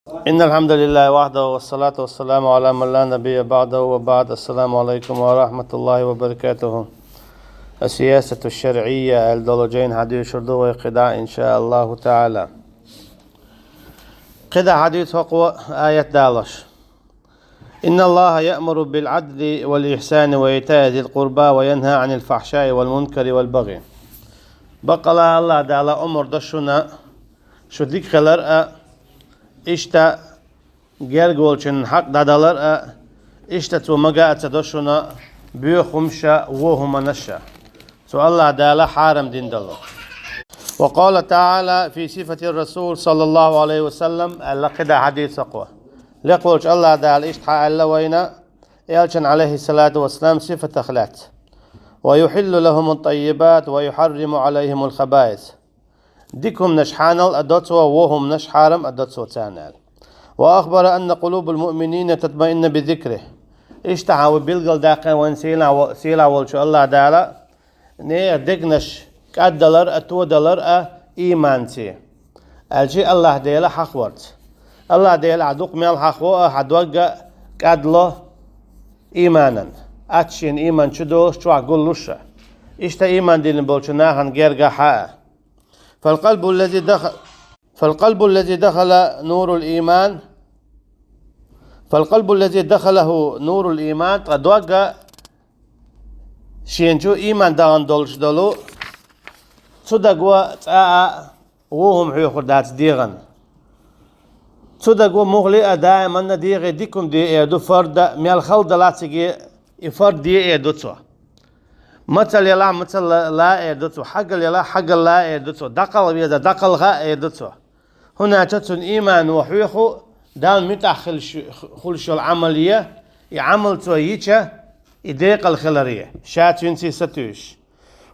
إن الحمد لله وحده والصلاة والسلام على من لا نبي بعده وبعد. السلام عليكم ورحمة الله وبركاته. السياسة الشرعية الدولجين حديث شردو وقضاء إن شاء الله تعالى. قضاء حديث وقوة آية دالش. إن الله يأمر بالعدل والإحسان وإيتاء ذي القربى وينهى عن الفحشاء والمنكر والبغي. بقى الله دالا أمر دشنا شو ذكر İşte gergolçun hak dadalar işte tu maga atadosuna büyükhumşa vuhuma nasha. So Allah Teala haram din dalı. Ve qala Teala fi sifati Resul sallallahu aleyhi ve sellem laqida hadis aqwa. Laqolç Allah Teala işte Allah wayna elçin aleyhissalatu vesselam sifat akhlat. Ve yuhillu lahum at-tayyibat ve yuharrimu aleyhim al-khaba'is. ديكم نشحانل أدوتوا وهم نشحارم أدوتوا تانال. وأخبر أن قلوب المؤمنين تطمئن بذكره. اشتعوا بالقل داقا وان سيلا والشو الله دالا نير دقنش كادلر أتودلر إيمانتي الجي الله ديلا حقورت الله ديلا عدوق ميال حقو حدوغا كادلو إيمانا أتشين إيمان شدو شو عقلوشا اشتا إيمان دين بولشناهن جيرغا حاء فالقلب الذي دخل نور الإيمان فالقلب الذي دخله نور الإيمان قد وقع شينجو إيمان دان دولش دولو صدقوا تاء وهم حيخور دات ديغن صدقوا مغلي دائما ديغي ديكم دي ايدو فرد ميال خلد لاتسيجي فرد دي ايدو تسوا مثل يلا مثل لا يدتو حق يلا حق لا يدتو دقل بيدا دقل غا يدتو هنا تتن إيمان وحيخو دان متأخل خلش العملية يعمل تويتشا يديق الخلرية شاتين سي ستوش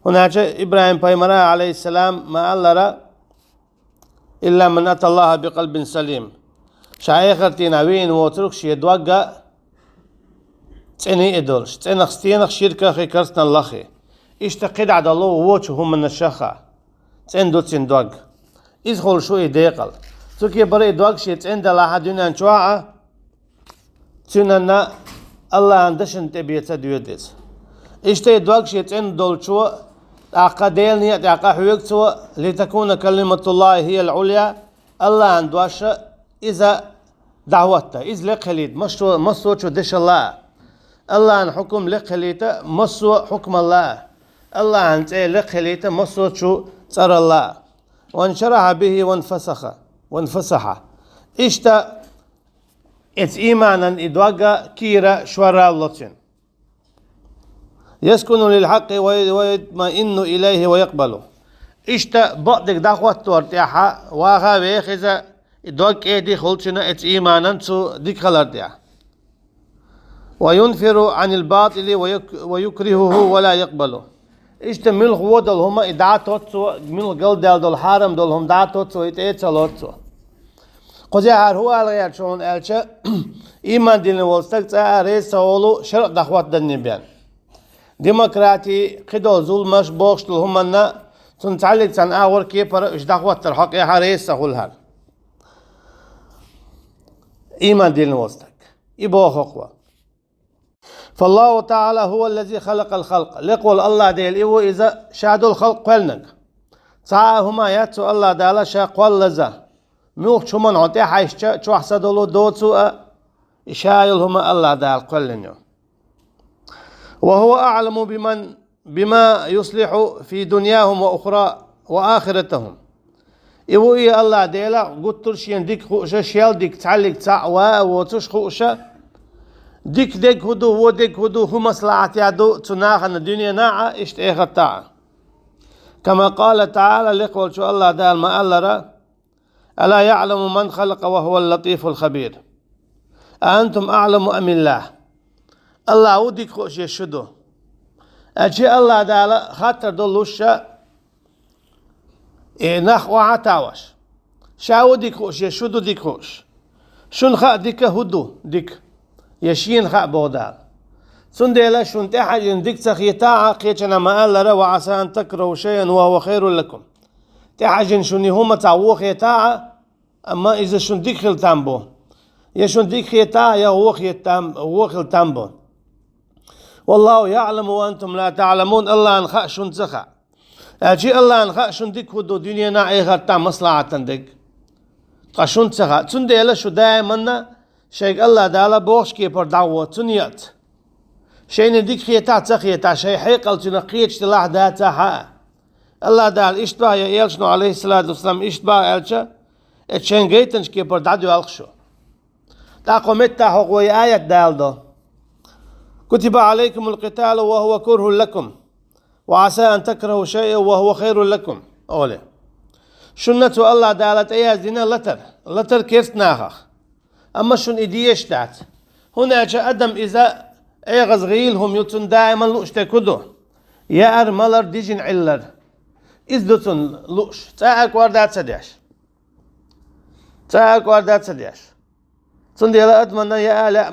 هنا إبراهيم بيمرا عليه السلام ما ألرا إلا من أتى الله بقلب سليم شايخرتين وين وتركش يدوغا تاني إدولش تاني خستينخ شركة خي كرستن لخي إشتقد عد الله ووش هم من الشخة تان دو تان دوغ إزخل شو يديقل توكي بري دوغ شي تان دلا حدونا نشواعة تننا الله عندشن تبيتا ديوديس إشتي دوغ شي تان دول شو تعقا ديلني تعقا حيوك سوا لتكون كلمة الله هي العليا الله عندواش إذا دعوته إذ لقليد مصو شو دش الله الله عن حكم لقليته مصو حكم الله الله عن لقليته مصو شو صار الله وانشرح به وانفسح اشتا ات ايمانا ادوغا كيرا شورا اللطين يسكن للحق ويطمئن اليه ويقبله اشتا بعدك دعوة تورتيحا واغا ويخزا ادوغ ايدي خلچنا ات ايمانا سو ديك خلرديا وينفر عن الباطل ويكرهه ولا يقبله إشتا ملخ ودل هما إدعاتوتسو ملخ قل دل حارم دل هم دعاتوتسو إتيتسالوتسو قزي هار هو الغير شون ألشا إيمان دين والستك تاها ريس سوالو شرق دخوات دنبيان ديمقراطي قدو ظلمش بوغش دل هما نا تنتعلق تن آور كيبر إش دخوات ترحق إيها ريس سهول هار إيمان دين والستك إبوه خقوة فالله تعالى هو الذي خلق الخلق لقول الله ديل إيو إذا شادوا الخلق قلنك تعاهما ياتو الله دالا شا قول لزا ميوخ شمان عطي حيشتا چو حسدولو دوتو إشايلهما الله دال قلنيو وهو أعلم بما يصلح في دنياهم وأخرى وآخرتهم إيو إيه الله ديلا قطر شين ديك خوشا شيال ديك تعلق تعوى وتش خوشا ديك هدو وديك هدو هم مصلحة يدو تناخ ان الدنيا ناعة اشت ايخطاع كما قال تعالى لقول شو الله دال ما ألرا ألا يعلم من خلق وهو اللطيف الخبير أأنتم أعلم أم الله الله وديك خوش يشدو أجي الله دال خاطر دولوشا نخ وعتاوش شاو ديك خوش يشدو ديك خوش شن خا ديك هدو ديك يشين خا بودال سنديلا شون تحجن ديك سخيتاعة قيتنا ما ألرا وعسى أن تكرهوا شيئا وهو خير لكم تحجن شوني هما تعوخ يتاعة أما إذا شن دخل تامبو يا شن دخيتا يا هو خل تامبو والله يعلم وأنتم لا تعلمون الله أنخاء شن زخا أجي الله أنخاء شن دك ودو دنيا ناعي تام مصلحة تندق قشن زخا تندي إلا شو دائما شيء الله دالا بوش كي پر دعوة تنيات شيء نديك خيتا تخيتا شيء حيقل تنقيت تلاح داتا حق الله دال اشتباه يا إلشنو عليه الصلاة والسلام اشتباه إلشا اتشين جيتنش كي پر دعدو ألخشو تاقو متى حقوي آية دال دو كتب عليكم القتال وهو كره لكم وعسى أن تكرهوا شيئا وهو خير لكم أولي شنة الله دالت ايه زينا لتر كيرت ناخخ أما شن إديش دات هنا جاء أدم إذا أي غزغيلهم يتن دائما لؤش تكدو يا أرملر ديجن علر إذ دوتن لؤش تاعك واردات سديش تندي لا أتمنى يا لا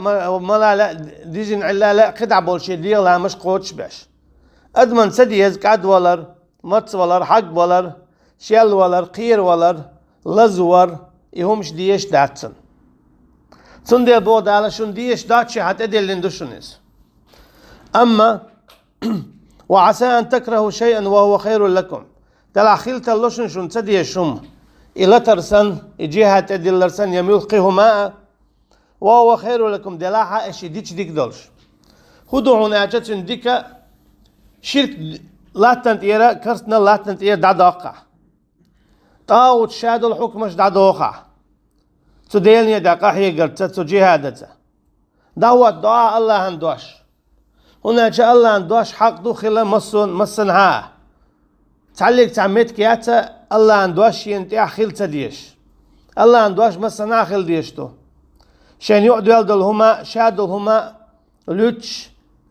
ملا لا ديجن علا لا قدع بولشي ديال لا مش قوتش باش أدمن سديز قد ولر متس ولر حق ولر شيل ولر قير ولر لزور يهمش ديش داتسن تندي بود على شون ديش داتشي حتى دلين دوشنيس أما وعسى أن تكرهوا شيئا وهو خير لكم تلاخيل تلوشن شون سدي شم إلا ترسن إجيها تدلرسن يملقه ماء وهو خير لكم دلاحة إشي ديش ديك دولش خدو هنا جتن ديك شرك لا تنتيرا كرسنا لا تنتيرا دعدوقع طاوت شادو الحكمش دعدوقع تديلني دقا هي قرت تجهادته دعوة دعاء الله هندوش هنا جاء الله هندوش حق دخل مسنها تعلق تعميت كياتا الله هندوش ينتي أخيل تديش الله هندوش مسنا أخيل ديشتو شان يقعدوا يلدل هما شادل هما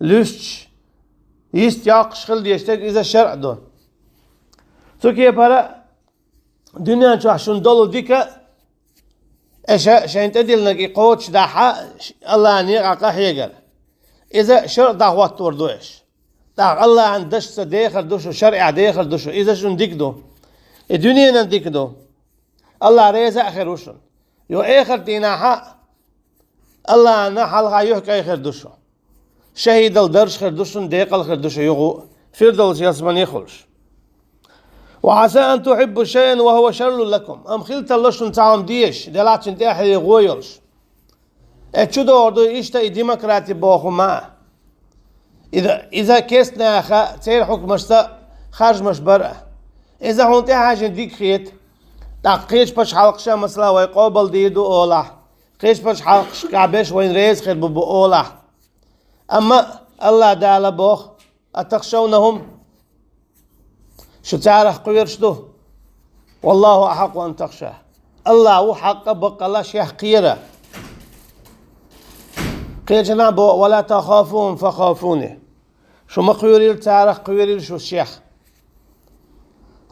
لوش يستياق شخل ديشتك إذا شرع دون سوكي برا دنيا شو عشان دولو ديكا شان تدلنا قوتش داحا الله أن يقع حيقر إذا شرع دعوة توردوش دع الله عن دش ديخر دوشو شرع ديخر دوشو إذا شون ديكدو الدنيا نديكدو الله ريزا آخر وشون يو آخر ديناها الله نحل غايوك آخر دوشو شهيد الدرش خير دوشون ديقل خير دوشو يغو فردوس يسمن يخلش وعسى أن تحبوا شيئا وهو شر لكم أم خلت اللشون تعام ديش دلاتشن تأحي يغويلش اتشدو اردو اشتا ديمقراطي باخو ما إذا كيسنا أخا تير حكم مشتا خارج مش برأ إذا هون تحاجن ديك خيط تاقيش باش حلقشا مثلا ويقابل ديدو أولا قيش باش حلقش كعبش وين ريز خير ببو أولا أما الله دالا بوخ أتخشونهم شو تعرف قويرشدو والله أحق أن تخشاه الله هو حق بقى الله شيخ قيرة قيل جناب ولا تخافون فخافوني شو ما قويريل تعرف قويريل شو الشيخ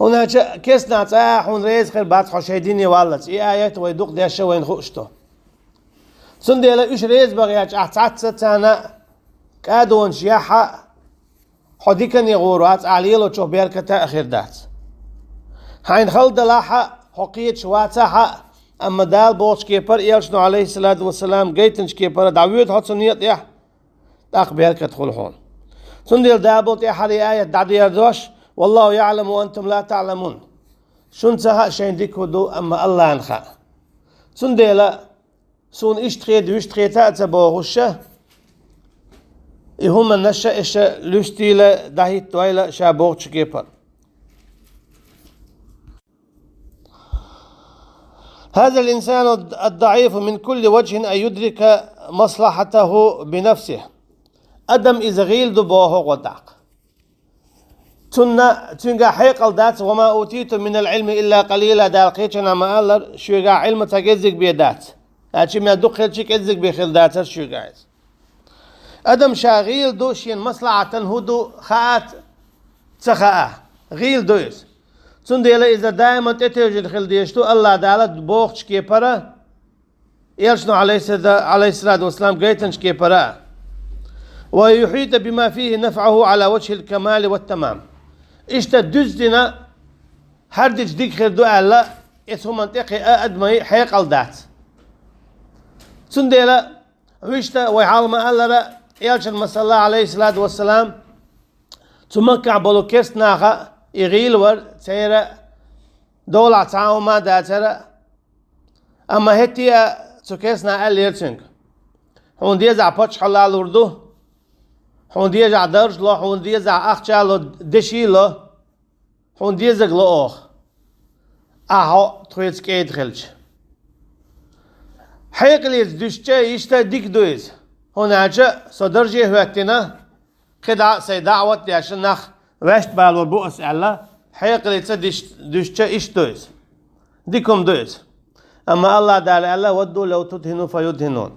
هنا كيسنا تاحون ريز خير بعد حشيديني والله إيه آيات ويدوق ديشة وين خوشتو سندي لا إيش ريز بغياج أحتعت ستانا كادون شياحة حديكن يغورات عليلو تشوف بيركة أخير دات حين خلد لاحة حقيت شواتها أما دال بوش كيبر إيلشنو عليه الصلاة والسلام جيتنش كيبر دعويت حدثنيت إيه تاق بيركة تخلحون سندي دابوت إيه حالي آية دعدي يردوش والله يعلم وأنتم لا تعلمون شنتها شين ديكودو أما الله أنخا سندي لا سون إيش تخيد ويش تخيدها تبوغوشة هم النشا إيش لستيلا دهيت تويلا شابوغش كيبر هذا الإنسان الضعيف من كل وجه أن يدرك مصلحته بنفسه أدم إذا غيل دبوه وداق تنقى حيقل دات وما أوتيت من العلم إلا قليلا دالقيتنا ما ألر شوغا علم تجزك بيدات هاتشي ما دخل شيك ازك بخيل دات شوغا أدم شاغيل دوشين مصلحة هدو خات تخاء غيل دويس تندي إذا دائما تتوجد خل ديشتو الله دالت بوخش كيبرا يلشنو عليه الصلاة والسلام قيتنش كيبرا ويحيط بما فيه نفعه على وجه الكمال والتمام اشتا دزدنا هردج ديك خير دو ألا إثو منطقة أدمي حيق الدات سنديلا ويشتا ويحال ألا يالش المسلا عليه الصلاة والسلام تمكع بلو كيست ناخا يغيل ور تيرا دولة تعاوما داترا أما هتيا تكيسنا قال يرتنك هون ديزع باتش حلال وردو هون ديزع درج له هون ديزع أخشالو دشي له هون ديزع لأخ أهو تخيل كيد خلش حيق ليز دشتا يشتا ديك دويز هون عجا صدرجي هواتنا كدا سيدعوت عشان نخ وشت بالور بؤس الله حيق ليز دشتا إيش دويز ديكم دويز أما الله تعالى الله ودوا لو تدهنوا فيدهنون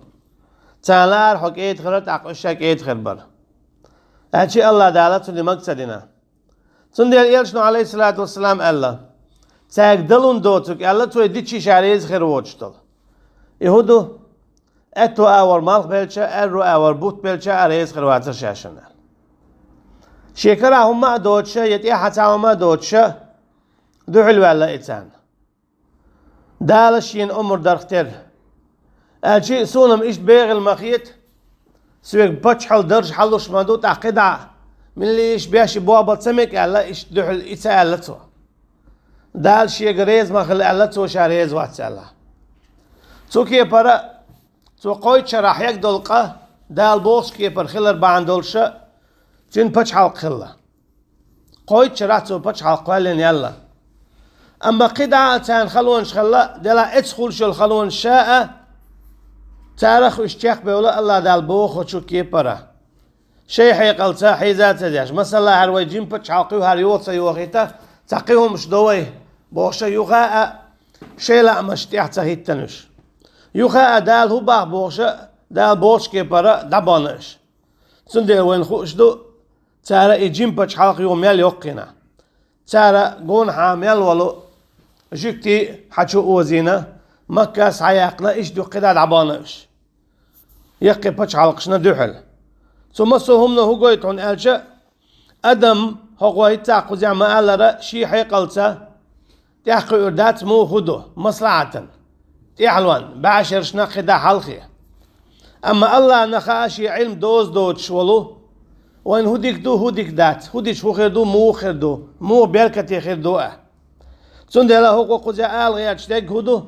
تعالى حق إيد خلت عقشك إيد خربر هالشيء الله تعالى تلي مقصدنا تندير يلشنو عليه الصلاة والسلام الله تاقدلون دوتك الله توي ديتشي شاريز خير وجتل يهودو اتو اور مالخ بلشا ارو اور بوت بلشا اريز خير واتر شاشنا شكرا هما دوتشا يتي حتى هما دوتشا دو حلو الله إتان دالشين أمر درختر أشي سونم إيش بيغ المخيط سويك بتشحل درج حلوش مادو تعقدع من اللي إيش بياشي بوابة سمك ألا إيش دحل إيسا ألتو دال شي غريز مخل ألتو شاريز واتسالا تو كي برا تو قويت شراح يك دولقة دال بوش كي بر خلر بعن دولشا تين بتشحل خلا قويت شراح تو بتشحل قوالين يلا أما قدعة تان خلون شخلا دلا ادخل شو الخلون شاء تاريخ اشتياق بيولا الله دال بوخ وشو كيبرا شيء حيقلتا حيزات دياش مثلا هروي جيم بتش عاقيو هريوت سيوغيتا تقيهم مش دوي بوخشا يغاء شيء لا مش تحت هيتنش يغاء دال هو باخ بوخشا دال بوش كيبرا دبانش سندير وين خوش دو تارا جيم بتش عاقيو ميل يوقينا تارا قون حامل ولو جيكتي حشو اوزينا مكة سعيقنا إيش دو قداد عبانش يقي بتش علقشنا دوحل ثم سوهمنا هو قويتون ألشا أدم هو يتاقو زي ما ألرا شي حيقلتا تحقي أردات مو هدو مصلحة تحلوان بعشرشنا قدا حلقي أما الله نخاشي علم دوز دوتش ولو وين هوديك دو هوديك دات هوديش هو خير دو مو خير دو مو بيركتي خير دو سندلا هو قوزي آل غياتش ديك هدو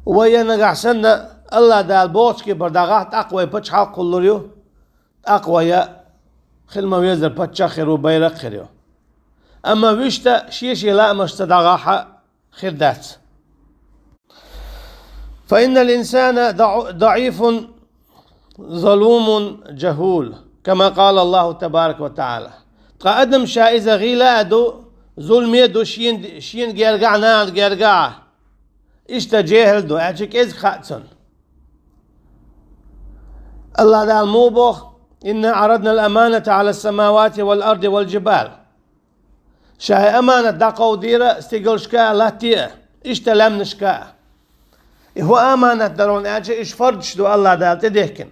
وين نقعسنا الله دال بوشكي برداغات أقوى بتش حال كلوريو أقوى خلما ويزر بتش خيرو بيرق خيريو أما ويشتا شيشي لا مش تداغاحا خير دات فإن الإنسان ضعيف ظلوم جهول كما قال الله تبارك وتعالى قادم شائزة غيلا دو ظلمي دو شين جيرقعنا جيرقع إشتا جاهل دو أعجك إز خاتسن الله دال موبوخ إنا عرضنا الأمانة على السماوات والأرض والجبال شاي أمانة دقو ديرة استيقل شكا لاتية إشتا لم نشكا هو أمانة درون أعجك إش فرج دو الله دال تدهكن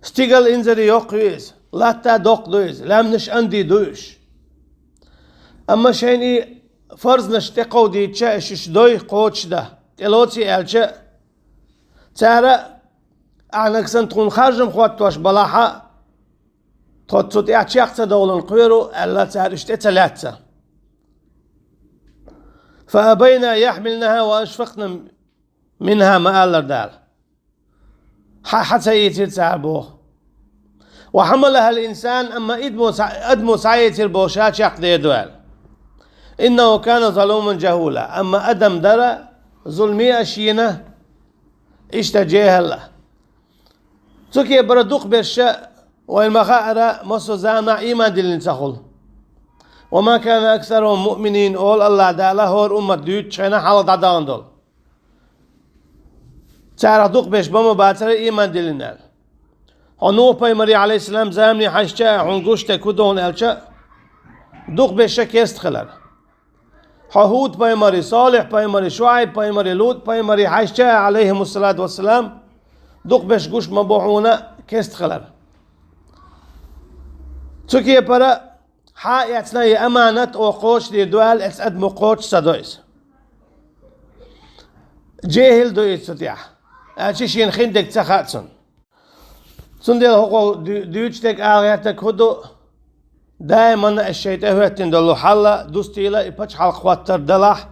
استيقل إنزري يوقويز لاتا دوق دويز لم نش أندي دوش أما شيني فرض نشتقو دي تشا إش دوي قوتش ده تلوتي ألشا تارا أعناك سنتخون خارجم خواتوش بلاحا توتوت إعتشاق تدولن قويرو ألا تار اشتتلاتها فأبينا يحملنها وأشفقنا منها ما ألر دال حتى يتير تعبوه وحملها الإنسان أما أدمو سعيتير بوشات شاق دي دوال إنه كان ظلوما جهولا أما أدم درى ظلمي أشينة اشتجيه الله تكي بردوق برشاء والمخاءرة مصو زامع إيمان دلين تخل وما كان أكثرهم مؤمنين أول الله دالا هور أمة ديوت شينا حالة عدان دول تعرف دوق بيش بما باتر إيمان دلين هنو پیمری علیه السلام زمینی حشچه عنگوشت کدون الچه دوق بشه کست خلر هود پیمری صالح پیمری شعیب پیمری لوط پیمری حشچه علیهم السلام دوق بش گوش مبوحونه کست خلر چوکی پرا يتسنى أمانة وقوش دي دوال أد مقوش سدويس جاهل دويس ستيح أشيشين خندك تخاتسون سندل هو ديوجتك آغياتك هدو دائما الشيطان هو تندلو حلا دوستيلا يبتش حلق خواتر دلاح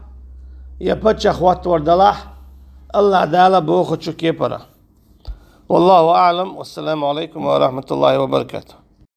يبتش خواتر دلاح الله دالا بوخو تشو كيبرا والله أعلم والسلام عليكم ورحمة الله وبركاته.